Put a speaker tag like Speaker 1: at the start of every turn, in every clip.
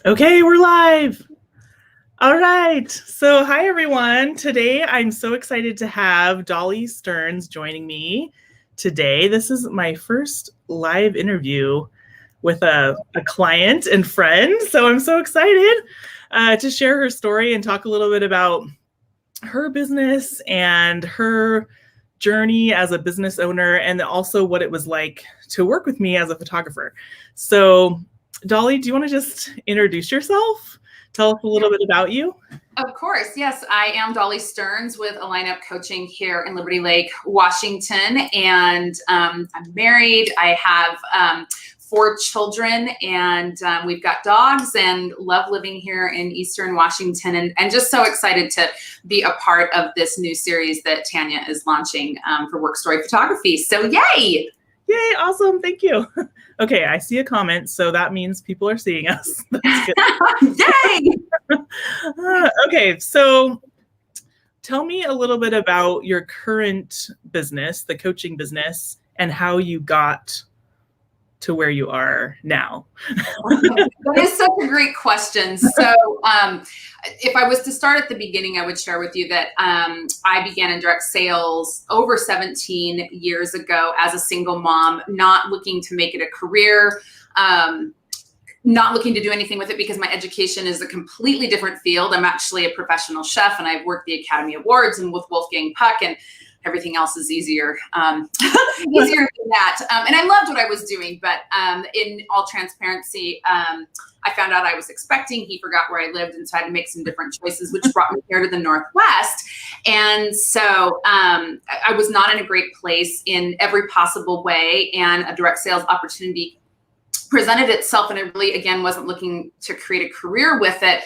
Speaker 1: Okay, we're live. All right. So, hi, everyone. Today, I'm so excited to have Dolly Stearns joining me today. This is my first live interview with a client and friend. So, I'm so excited to share her story and talk a little bit about her business and her journey as a business owner, and also what it was like to work with me as a photographer. So, Dolly, do you want to just introduce yourself? Tell us a little bit about you.
Speaker 2: Of course, yes. I am Dolly Stearns with AlignUp Coaching here in Liberty Lake, Washington, and I'm married. I have 4 children, and we've got dogs, and love living here in Eastern Washington, and just so excited to be a part of this new series that Tanya is launching for WorkStory Photography. So yay!
Speaker 1: Yay, awesome, thank you. Okay, I see a comment, so that means people are seeing us. That's good.
Speaker 2: Yay!
Speaker 1: Okay, so tell me a little bit about your current business, the coaching business, and how you got to where you are now.
Speaker 2: That is such a great question. So if I was to start at the beginning, I would share with you that I began in direct sales over 17 years ago as a single mom, not looking to make it a career, not looking to do anything with it because my education is a completely different field. I'm actually a professional chef, and I've worked the Academy Awards and with Wolfgang Puck, and everything else is easier than that. And I loved what I was doing, but in all transparency, I found out I was expecting. He forgot where I lived, and so I had to make some different choices, which brought me here to the Northwest. And so I was not in a great place in every possible way, and a direct sales opportunity presented itself, and I really, again, wasn't looking to create a career with it,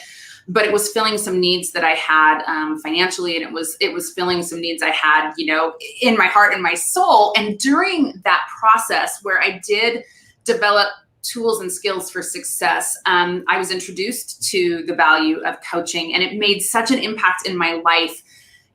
Speaker 2: but it was filling some needs that I had financially, and it was filling some needs I had, in my heart and my soul. And during that process where I did develop tools and skills for success, I was introduced to the value of coaching, and it made such an impact in my life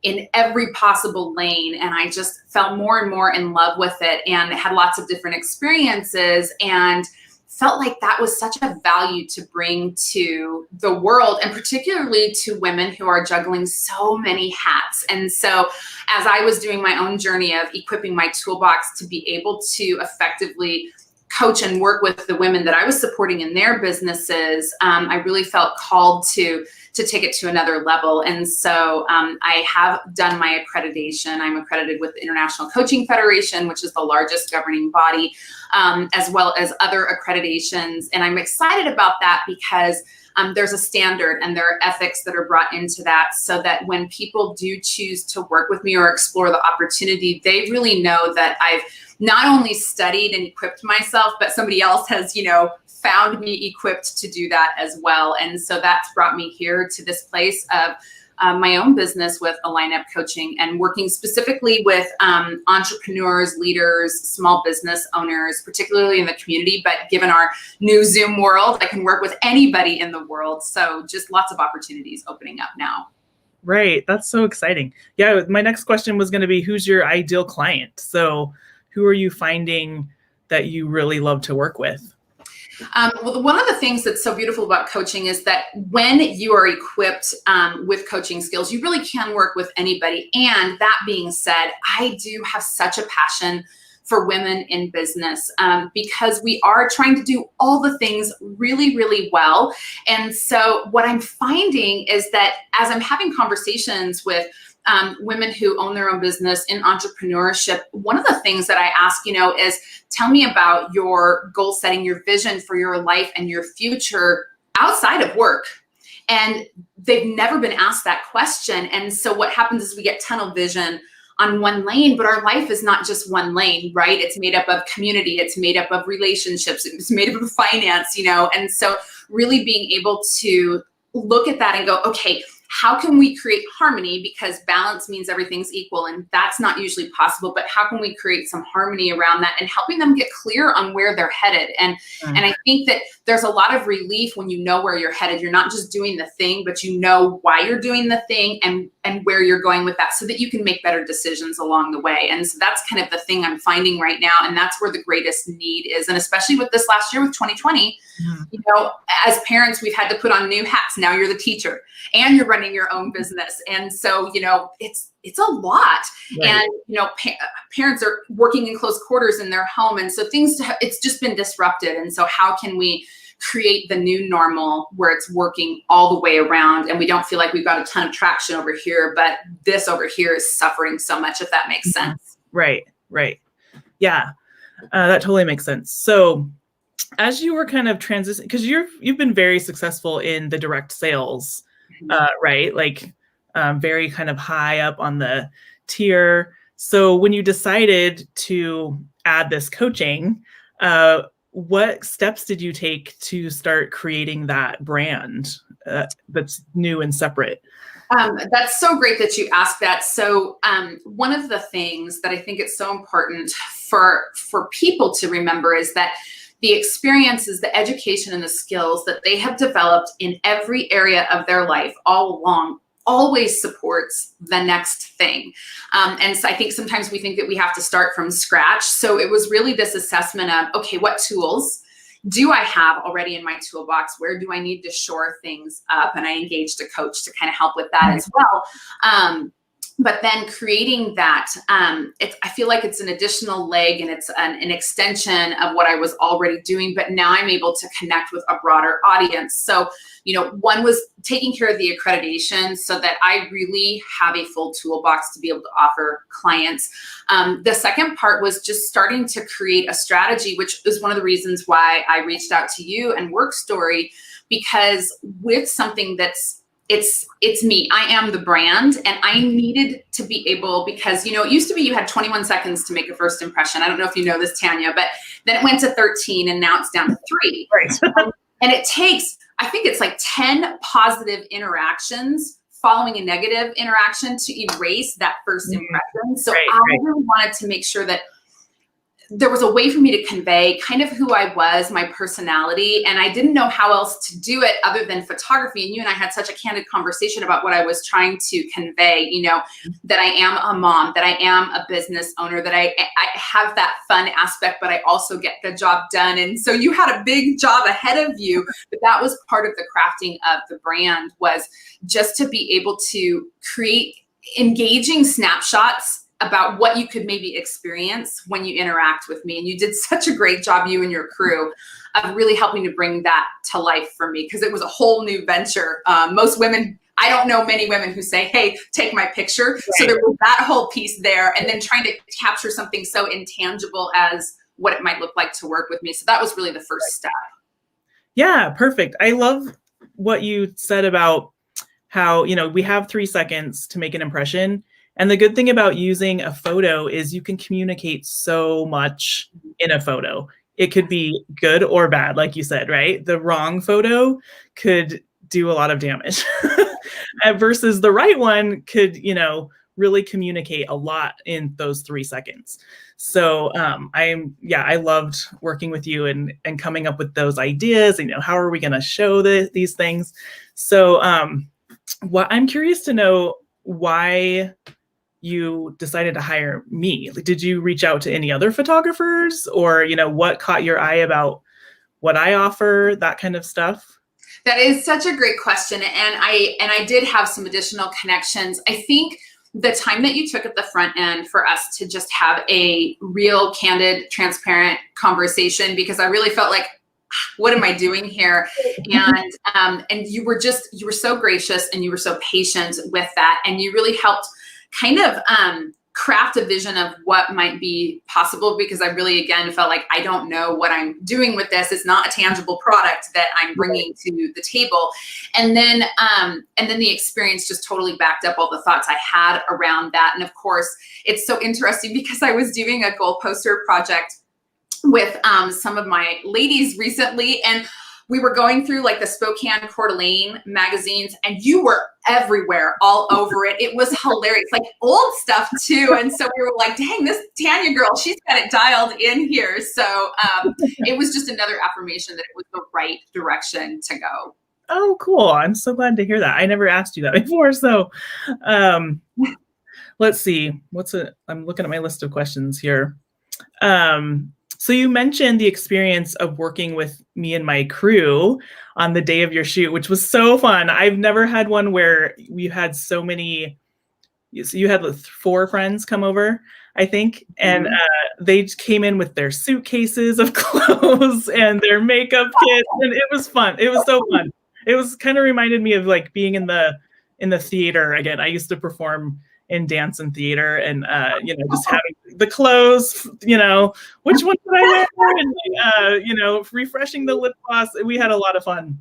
Speaker 2: in every possible lane. And I just fell more and more in love with it, and had lots of different experiences, and felt like that was such a value to bring to the world, and particularly to women who are juggling so many hats. And so as I was doing my own journey of equipping my toolbox to be able to effectively coach and work with the women that I was supporting in their businesses, I really felt called to take it to another level. And so I have done my accreditation. I'm accredited with the International Coaching Federation, which is the largest governing body, as well as other accreditations. And I'm excited about that because there's a standard and there are ethics that are brought into that, so that when people do choose to work with me or explore the opportunity, they really know that I've not only studied and equipped myself, but somebody else has, found me equipped to do that as well. And so that's brought me here to this place of my own business with AlignUp Coaching, and working specifically with entrepreneurs, leaders, small business owners, particularly in the community. But given our new Zoom world, I can work with anybody in the world. So just lots of opportunities opening up now.
Speaker 1: Right. That's so exciting. Yeah. My next question was going to be, who's your ideal client? So who are you finding that you really love to work with?
Speaker 2: Well, one of the things that's so beautiful about coaching is that when you are equipped with coaching skills, you really can work with anybody. And that being said, I do have such a passion for women in business because we are trying to do all the things really, really well. And so what I'm finding is that as I'm having conversations with women who own their own business in entrepreneurship, one of the things that I ask, is tell me about your goal setting, your vision for your life and your future outside of work. And they've never been asked that question. And so what happens is we get tunnel vision on one lane, but our life is not just one lane, right? It's made up of community, it's made up of relationships, it's made up of finance, and so really being able to look at that and go, okay, how can we create harmony? Because balance means everything's equal, and that's not usually possible, but how can we create some harmony around that, and helping them get clear on where they're headed? And I think that there's a lot of relief when you know where you're headed. You're not just doing the thing, but you know why you're doing the thing and where you're going with that, so that you can make better decisions along the way. And so that's kind of the thing I'm finding right now. And that's where the greatest need is. And especially with this last year with 2020, you know, as parents, we've had to put on new hats. Now you're the teacher and you're running your own business. And so, you know, it's a lot. Right. And, you know, parents are working in close quarters in their home. And so it's just been disrupted. And so how can we create the new normal where it's working all the way around and we don't feel like we've got a ton of traction over here, but this over here is suffering so much, if that makes sense.
Speaker 1: Right. Yeah, that totally makes sense. So as you were kind of transitioning, because you've been very successful in the direct sales, right? Like very kind of high up on the tier. So when you decided to add this coaching, what steps did you take to start creating that brand that's new and separate?
Speaker 2: That's so great that you asked that. So one of the things that I think it's so important for people to remember is that the experiences, the education, and the skills that they have developed in every area of their life all along always supports the next thing. And so I think sometimes we think that we have to start from scratch. So it was really this assessment of, okay, what tools do I have already in my toolbox? Where do I need to shore things up? And I engaged a coach to kind of help with that as well. But then creating that, I feel like it's an additional leg and it's an extension of what I was already doing, but now I'm able to connect with a broader audience. So, you know, one was taking care of the accreditation so that I really have a full toolbox to be able to offer clients. The second part was just starting to create a strategy, which is one of the reasons why I reached out to you and WorkStory, because with something that's it's me. I am the brand, and I needed to be able, because, you know, it used to be you had 21 seconds to make a first impression. I don't know if you know this, Tanya, but then it went to 13 and now it's down to 3.
Speaker 1: Right.
Speaker 2: And it takes, I think it's like 10 positive interactions following a negative interaction to erase that first impression. So I really wanted to make sure that there was a way for me to convey kind of who I was, my personality, and I didn't know how else to do it other than photography. And you and I had such a candid conversation about what I was trying to convey, you know, that I am a mom, that I am a business owner, that I have that fun aspect, but I also get the job done. And so you had a big job ahead of you, but that was part of the crafting of the brand, was just to be able to create engaging snapshots about what you could maybe experience when you interact with me. And you did such a great job, you and your crew, of really helping to bring that to life for me, because it was a whole new venture. Most women, I don't know many women who say, hey, take my picture. Right. So there was that whole piece there, and then trying to capture something so intangible as what it might look like to work with me. So that was really the first step.
Speaker 1: Yeah, perfect. I love what you said about how, you know, we have 3 seconds to make an impression. And the good thing about using a photo is you can communicate so much in a photo. It could be good or bad, like you said, right? The wrong photo could do a lot of damage versus the right one could, you know, really communicate a lot in those 3 seconds. So I loved working with you and coming up with those ideas. You know, how are we going to show these things? So I'm curious to know why you decided to hire me. Did you reach out to any other photographers, or, you know, what caught your eye about what I offer, that kind of stuff?
Speaker 2: That is such a great question. And I did have some additional connections. I think the time that you took at the front end for us to just have a real, candid, transparent conversation, because I really felt like, what am I doing here? And you were so gracious and you were so patient with that. And you really helped kind of craft a vision of what might be possible, because I really, again, felt like I don't know what I'm doing with this. It's not a tangible product that I'm bringing to the table. And then the experience just totally backed up all the thoughts I had around that. And of course, it's so interesting because I was doing a goal poster project with some of my ladies recently, and we were going through like the Spokane Coeur d'Alene magazines, and you were everywhere, all over it. It was hilarious, like old stuff too. And so we were like, dang, this Tanya girl, she's got it dialed in here. So it was just another affirmation that it was the right direction to go.
Speaker 1: Oh, cool. I'm so glad to hear that. I never asked you that before. So let's see. I'm looking at my list of questions here. So you mentioned the experience of working with me and my crew on the day of your shoot, which was so fun. I've never had one where we had so many. So you had 4 friends come over, I think, and they came in with their suitcases of clothes and their makeup kits, and it was fun. It was so fun. It was kind of reminded me of like being in the theater again. I used to perform in dance and theater, and just having the clothes, which one did I wear, and refreshing the lip gloss. We had a lot of fun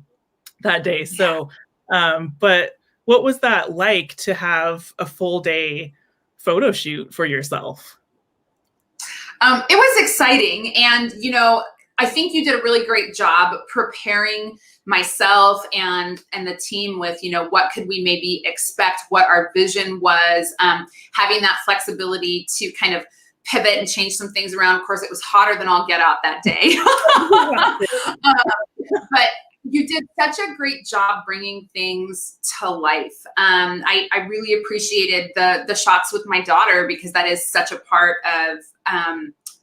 Speaker 1: that day. So, but what was that like to have a full day photo shoot for yourself?
Speaker 2: It was exciting, and I think you did a really great job preparing myself and the team with, what could we maybe expect, what our vision was, having that flexibility to kind of pivot and change some things around. Of course, it was hotter than all get out that day. But you did such a great job bringing things to life. I really appreciated the shots with my daughter, because that is such a part of,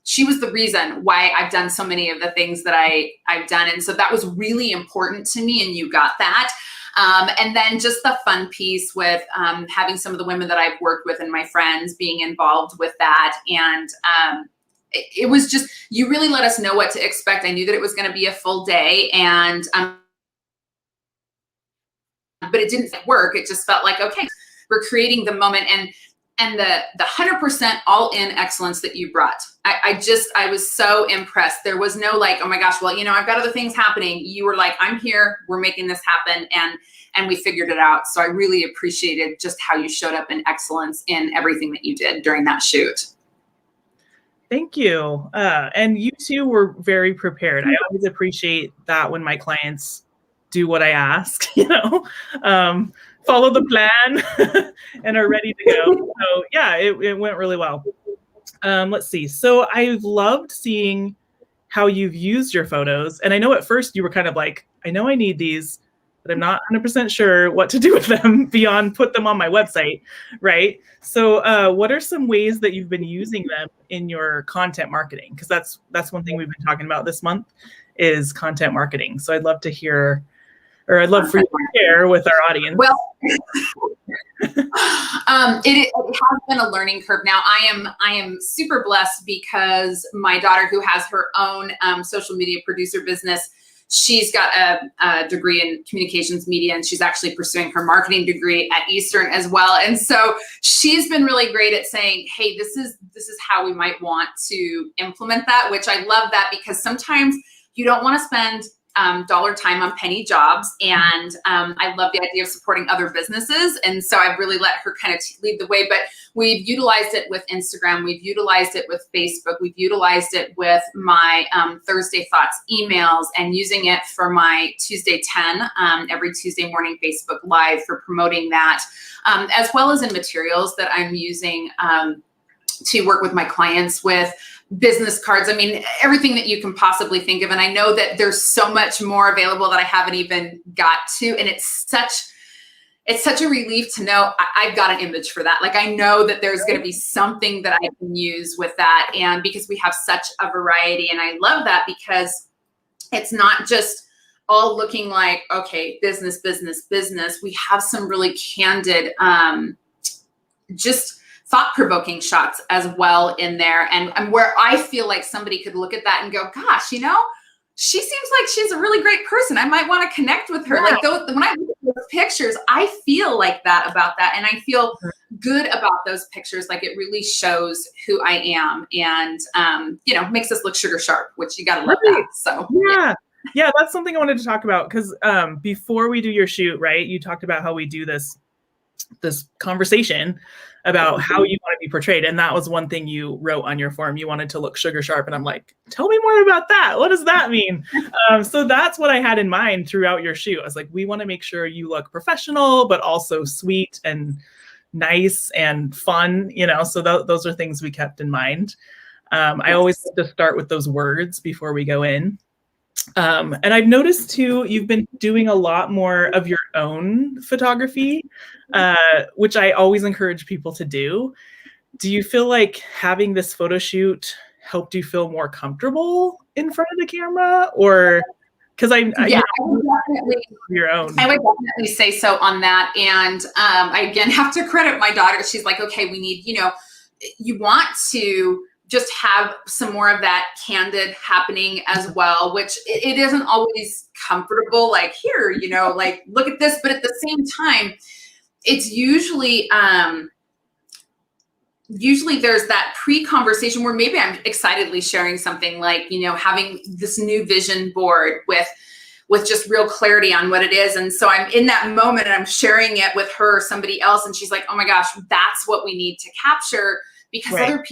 Speaker 2: she was the reason why I've done so many of the things that I've done. And so that was really important to me, and you got that. And then just the fun piece with having some of the women that I've worked with and my friends being involved with that. And it was just, you really let us know what to expect. I knew that it was going to be a full day, and but it didn't work. It just felt like, okay, we're creating the moment, and the 100% all in excellence that you brought. I was so impressed. There was no like, oh my gosh, well, I've got other things happening. You were like, I'm here, we're making this happen. And we figured it out. So I really appreciated just how you showed up in excellence in everything that you did during that shoot.
Speaker 1: Thank you. And you two were very prepared. I always appreciate that when my clients do what I ask, follow the plan and are ready to go. So yeah, it went really well. Let's see. So I've loved seeing how you've used your photos. And I know at first you were kind of like, I know I need these, but I'm not 100% sure what to do with them beyond put them on my website, right? So what are some ways that you've been using them in your content marketing? Because that's one thing we've been talking about this month is content marketing. So I'd love to hear, or I'd love for you to share with our audience.
Speaker 2: Well, it has been a learning curve. Now I am super blessed because my daughter, who has her own social media producer business, she's got a degree in communications media, and she's actually pursuing her marketing degree at Eastern as well. And so she's been really great at saying, hey, this is how we might want to implement that, which I love that, because sometimes you don't want to spend dollar time on penny jobs. And I love the idea of supporting other businesses. And so I've really let her kind of lead the way, but we've utilized it with Instagram. We've utilized it with Facebook. We've utilized it with my Thursday Thoughts emails, and using it for my Tuesday 10, every Tuesday morning Facebook Live for promoting that, as well as in materials that I'm using to work with my clients with business cards. I mean, everything that you can possibly think of. And I know that there's so much more available that I haven't even got to. And it's such a relief to know I've got an image for that. Like, I know that there's going to be something that I can use with that. And because we have such a variety, and I love that, because it's not just all looking like, okay, business, business, business. We have some really candid, just thought-provoking shots as well in there, and where I feel like somebody could look at that and go, gosh, she seems like she's a really great person. I might want to connect with her. Yeah. Like when I look at those pictures, I feel like that about that, and I feel good about those pictures. Like, it really shows who I am, and makes us look sugar sharp, which you gotta love that. So
Speaker 1: yeah, that's something I wanted to talk about, because before we do your shoot, right, you talked about how we do this this conversation about how you want to be portrayed. And that was one thing you wrote on your form. You wanted to look sugar sharp. And I'm like, tell me more about that. What does that mean? So that's what I had in mind throughout your shoot. I was like, we want to make sure you look professional, but also sweet and nice and fun, so those are things we kept in mind. I always like to start with those words before we go in. And I've noticed too, you've been doing a lot more of your own photography, which I always encourage people to do. Do you feel like having this photo shoot helped you feel more comfortable in front of the camera, or because I would definitely your own.
Speaker 2: I would definitely say so on that. And I again have to credit my daughter. She's like, okay, we need, you want to just have some more of that candid happening as well, which it isn't always comfortable. Like here, like look at this, but at the same time, it's usually there's that pre-conversation where maybe I'm excitedly sharing something like, having this new vision board with just real clarity on what it is. And so I'm in that moment and I'm sharing it with her or somebody else. And she's like, oh my gosh, that's what we need to capture, because
Speaker 1: right.
Speaker 2: other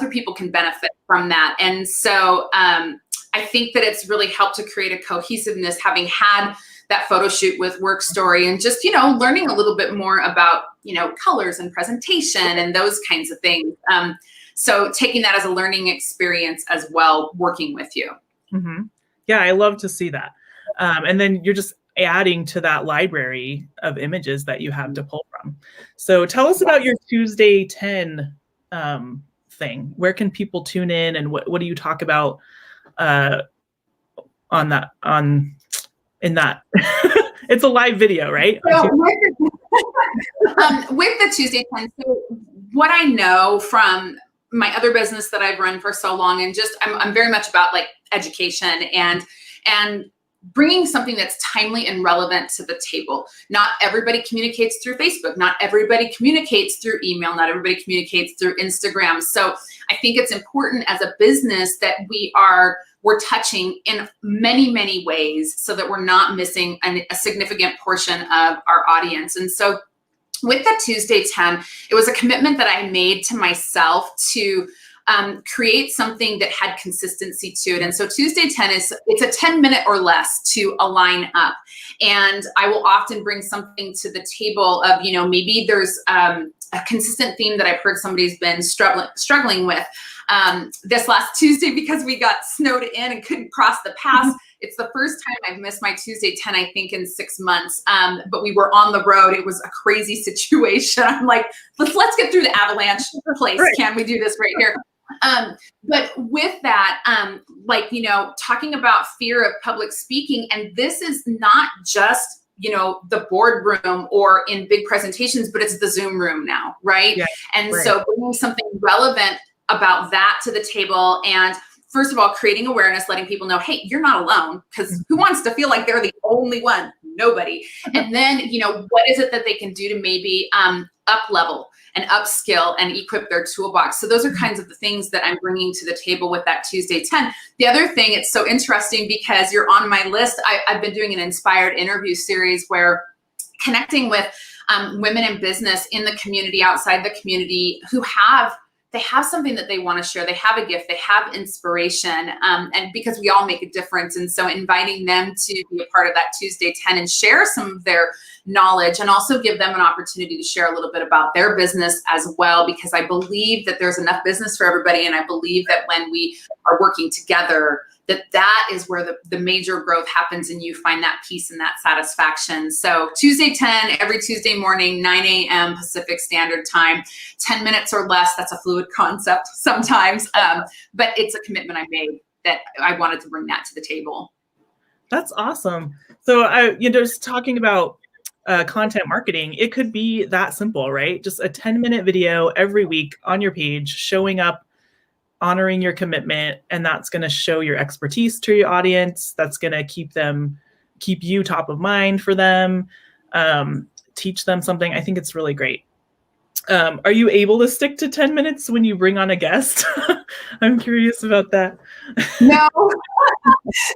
Speaker 2: people can benefit from that. And so I think that it's really helped to create a cohesiveness, having had that photo shoot with WorkStory and just, learning a little bit more about, colors and presentation and those kinds of things. So taking that as a learning experience as well, working with you.
Speaker 1: Mm-hmm. Yeah, I love to see that. And then you're just adding to that library of images that you have to pull from. So tell us about your Tuesday 10 thing. Where can people tune in, and what do you talk about in that? It's a live video, right?
Speaker 2: So with the Tuesday 10, so what I know from my other business that I've run for so long, and just I'm very much about like education and bringing something that's timely and relevant to the table. Not everybody communicates through Facebook. Not everybody communicates through email. Not everybody communicates through Instagram. So I think it's important as a business that we're touching in many, many ways so that we're not missing a significant portion of our audience. And so with the Tuesday 10, it was a commitment that I made to myself to create something that had consistency to it. And so Tuesday 10 it's a 10-minute or less to align up. And I will often bring something to the table of, maybe there's a consistent theme that I've heard somebody's been struggling with. This last Tuesday, because we got snowed in and couldn't cross the pass. It's the first time I've missed my Tuesday 10, I think, in 6 months. But we were on the road. It was a crazy situation. I'm like, let's get through the avalanche place. Right. Can we do this right here? But with that, talking about fear of public speaking, and this is not just, the boardroom or in big presentations, but it's the Zoom room now, right? Yeah, and right. So bringing something relevant about that to the table, and first of all, creating awareness, letting people know, hey, you're not alone, because who wants to feel like they're the only one? Nobody. And then, what is it that they can do to maybe up level and upskill and equip their toolbox? So those are kinds of the things that I'm bringing to the table with that Tuesday 10. The other thing, it's so interesting because you're on my list. I've been doing an inspired interview series where connecting with women in business in the community, outside the community, who they have something that they want to share. They have a gift, they have inspiration, and because we all make a difference. And so inviting them to be a part of that Tuesday 10 and share some of their knowledge, and also give them an opportunity to share a little bit about their business as well, because I believe that there's enough business for everybody. And I believe that when we are working together, that is where the major growth happens, and you find that peace and that satisfaction. So Tuesday 10, every Tuesday morning, 9 a.m. Pacific Standard Time, 10 minutes or less. That's a fluid concept sometimes, but it's a commitment I made that I wanted to bring that to the table.
Speaker 1: That's awesome. So just talking about content marketing, it could be that simple, right? Just a 10-minute video every week on your page, showing up, honoring your commitment, and that's going to show your expertise to your audience. That's going to keep you top of mind for them, teach them something. I think it's really great. Are you able to stick to 10 minutes when you bring on a guest? I'm curious about that.
Speaker 2: No.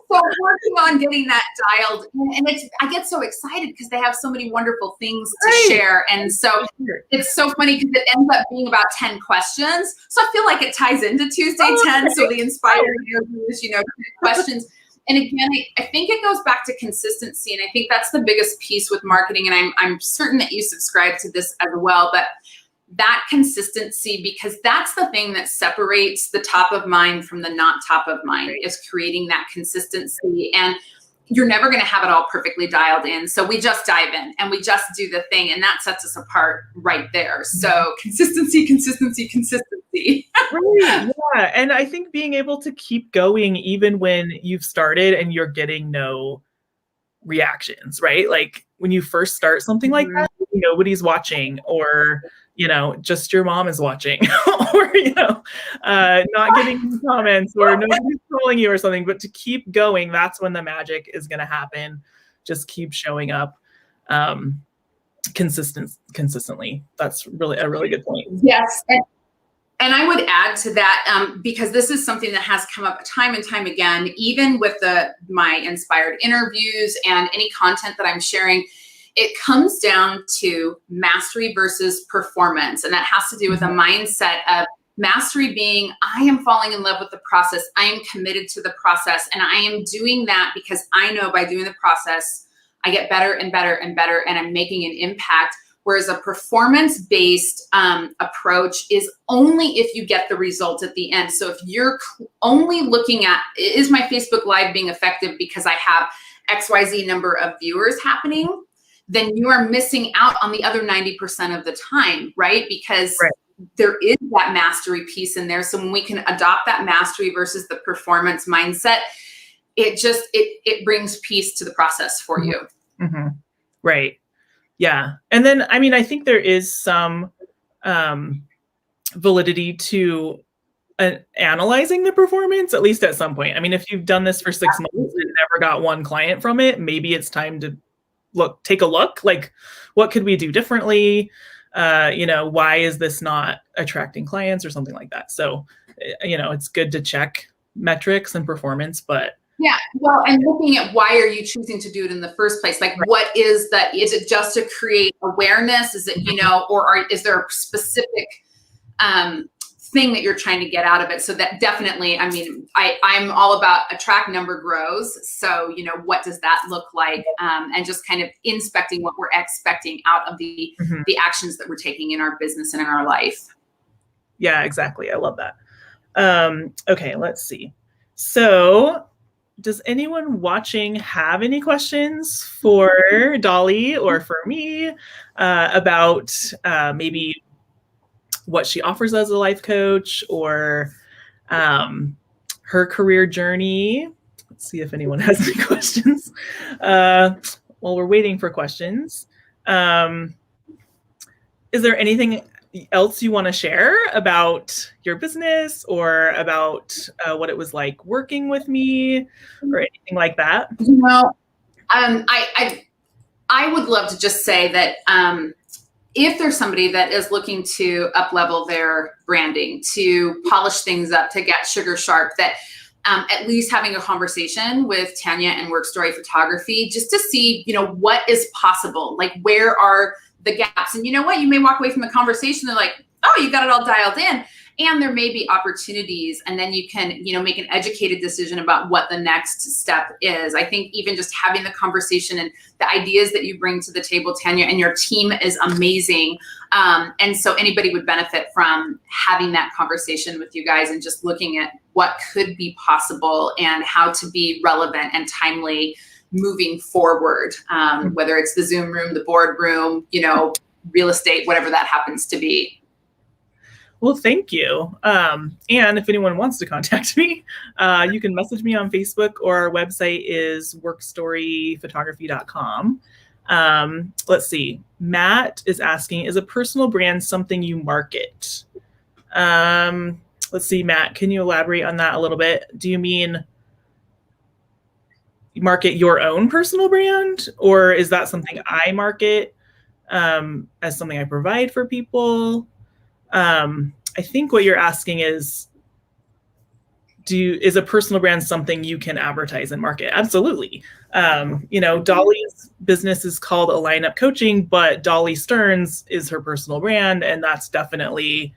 Speaker 2: So I'm working on getting that dialed in, and I get so excited because they have so many wonderful things to share. And so it's so funny because it ends up being about 10 questions. So I feel like it ties into Tuesday 10. So the inspired interviews, 10 questions. And again, I think it goes back to consistency. And I think that's the biggest piece with marketing. And I'm certain that you subscribe to this as well, but that consistency, because that's the thing that separates the top of mind from the not top of mind, is creating that consistency. And you're never going to have it all perfectly dialed in. So we just dive in and we just do the thing, and that sets us apart right there. So consistency, consistency, consistency.
Speaker 1: Right. Yeah. And I think being able to keep going even when you've started and you're getting no reactions, right? Like when you first start something like that, nobody's watching, or just your mom is watching, or not getting comments, or nobody's trolling you or something. But to keep going, that's when the magic is going to happen. Just keep showing up consistently. That's really a really good point.
Speaker 2: Yes. And I would add to that, because this is something that has come up time and time again, even with my inspired interviews and any content that I'm sharing. It comes down to mastery versus performance. And that has to do with a mindset of mastery being, I am falling in love with the process. I am committed to the process. And I am doing that because I know by doing the process, I get better and better and better, and I'm making an impact. Whereas a performance-based approach is only if you get the result at the end. So if you're only looking at, is my Facebook Live being effective because I have XYZ number of viewers happening, then you are missing out on the other 90% of the time, right? Because there is that mastery piece in there. So when we can adopt that mastery versus the performance mindset, it brings peace to the process for you.
Speaker 1: Mm-hmm. Right. Yeah. And then, I think there is some validity to analyzing the performance, at least at some point. If you've done this for 6 months and never got one client from it, maybe it's time to take a look, like, what could we do differently? Why is this not attracting clients or something like that? So, it's good to check metrics and performance, but
Speaker 2: yeah, well, and looking at why are you choosing to do it in the first place? Like, what is that? Is it just to create awareness? Is it, or is there a specific thing that you're trying to get out of it? So that definitely, I'm all about a track number grows. So, what does that look like? And just kind of inspecting what we're expecting out of the actions that we're taking in our business and in our life.
Speaker 1: Yeah, exactly. I love that. Okay, let's see. So does anyone watching have any questions for Dolly or for me about maybe what she offers as a life coach, or her career journey? Let's see if anyone has any questions. While we're waiting for questions, is there anything else you want to share about your business, or about what it was like working with me, or anything like that?
Speaker 2: I would love to just say that if there's somebody that is looking to up-level their branding, to polish things up, to get sugar sharp, that at least having a conversation with Tanya and WorkStory Photography, just to see, what is possible, like, where are the gaps? And you know what, you may walk away from the conversation, they're like, oh, you got it all dialed in. And there may be opportunities, and then you can, make an educated decision about what the next step is. I think even just having the conversation and the ideas that you bring to the table, Tanya, and your team is amazing. And so anybody would benefit from having that conversation with you guys and just looking at what could be possible and how to be relevant and timely moving forward, whether it's the Zoom room, the boardroom, real estate, whatever that happens to be.
Speaker 1: Well, thank you. And if anyone wants to contact me, you can message me on Facebook, or our website is workstoryphotography.com. Let's see. Matt is asking, is a personal brand something you market? Let's see, Matt, can you elaborate on that a little bit? Do you mean market your own personal brand, or is that something I market? as something I provide for people. I think what you're asking is, is a personal brand something you can advertise and market? Absolutely. Dolly's business is called AlignUp Coaching, but Dolly Stearns is her personal brand, and that's definitely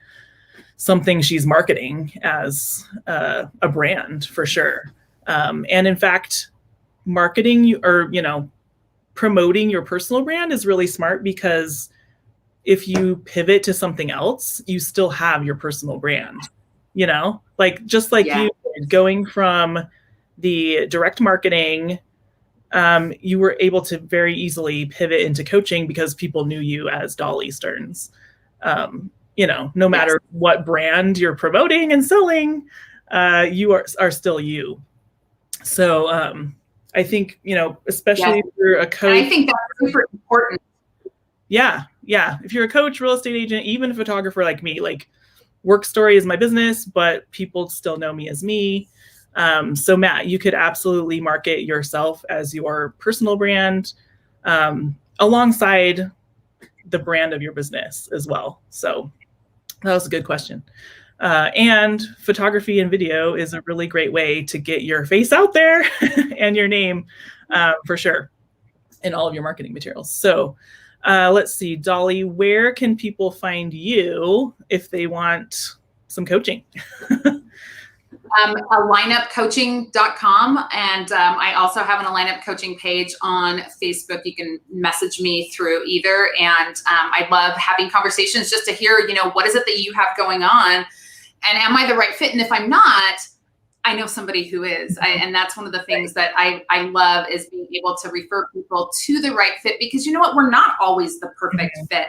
Speaker 1: something she's marketing as a brand for sure. And in fact, marketing or promoting your personal brand is really smart, because if you pivot to something else, you still have your personal brand. Just like you going from the direct marketing, you were able to very easily pivot into coaching because people knew you as Dolly Stearns. No matter what brand you're promoting and selling, you are still you. So I think, especially if you're a coach.
Speaker 2: And I think that's super important.
Speaker 1: Yeah. If you're a coach, real estate agent, even a photographer like me, like WorkStory is my business, but people still know me as me. So Matt, you could absolutely market yourself as your personal brand alongside the brand of your business as well. So that was a good question. And photography and video is a really great way to get your face out there and your name for sure in all of your marketing materials. So let's see, Dolly, where can people find you if they want some coaching?
Speaker 2: AlignUpCoaching.com. And I also have an AlignUp Coaching page on Facebook. You can message me through either. And I love having conversations just to hear, what is it that you have going on? And am I the right fit? And if I'm not, I know somebody who is. And that's one of the things that I love, is being able to refer people to the right fit, because you know what? We're not always the perfect fit.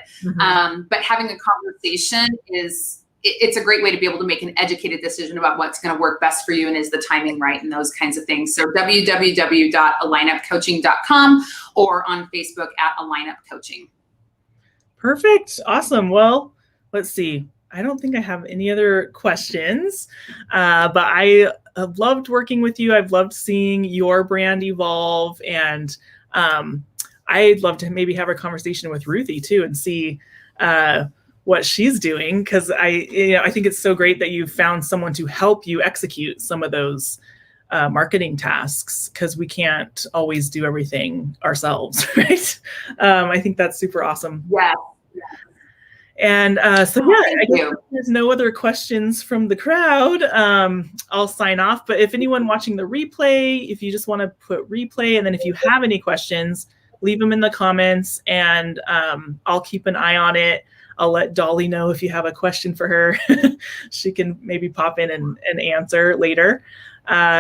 Speaker 2: But having a conversation it's a great way to be able to make an educated decision about what's going to work best for you, and is the timing right, and those kinds of things. So www.alignupcoaching.com, or on Facebook at AlignUp Coaching.
Speaker 1: Perfect. Awesome. Well, let's see. I don't think I have any other questions, but I have loved working with you. I've loved seeing your brand evolve, and I'd love to maybe have a conversation with Ruthie too, and see what she's doing, because I think it's so great that you found someone to help you execute some of those marketing tasks, because we can't always do everything ourselves, right? I think that's super awesome.
Speaker 2: Yeah.
Speaker 1: And so yeah, I guess there's no other questions from the crowd. I'll sign off. But if anyone watching the replay, if you just want to put replay, and then if you have any questions, leave them in the comments, and I'll keep an eye on it. I'll let Dolly know if you have a question for her. She can maybe pop in and answer later.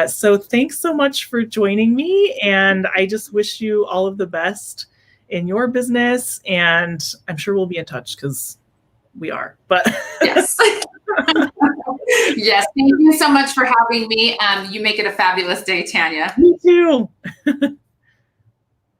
Speaker 1: So thanks so much for joining me. And I just wish you all of the best in your business. And I'm sure we'll be in touch, because we are. But
Speaker 2: yes. Yes. Thank you so much for having me. You make it a fabulous day, Tanya.
Speaker 1: Me too.